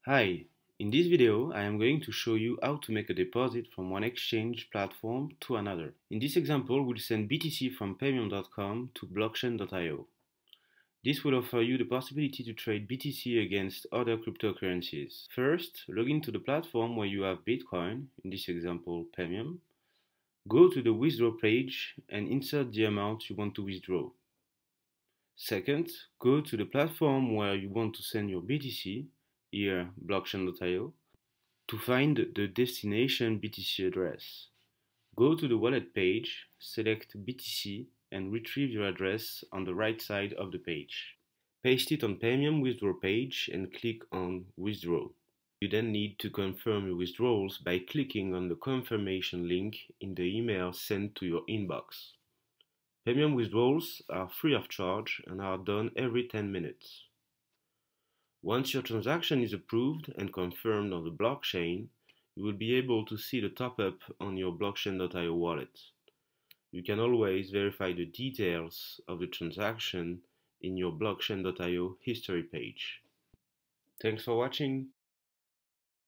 Hi, in this video I am going to show you how to make a deposit from one exchange platform to another. In this example, we'll send BTC from Paymium.com to blockchain.io. This will offer you the possibility to trade BTC against other cryptocurrencies. First, log into the platform where you have Bitcoin, in this example Paymium. Go to the withdraw page and insert the amount you want to withdraw. Second, go to the platform where you want to send your BTC, here blockchain.io, to find the destination BTC address. Go to the wallet page, select BTC and retrieve your address on the right side of the page. Paste it on Paymium withdraw page and click on withdraw. You then need to confirm your withdrawals by clicking on the confirmation link in the email sent to your inbox. Paymium withdrawals are free of charge and are done every 10 minutes. Once your transaction is approved and confirmed on the blockchain, you will be able to see the top-up on your blockchain.io wallet. You can always verify the details of the transaction in your blockchain.io history page. Thanks for watching.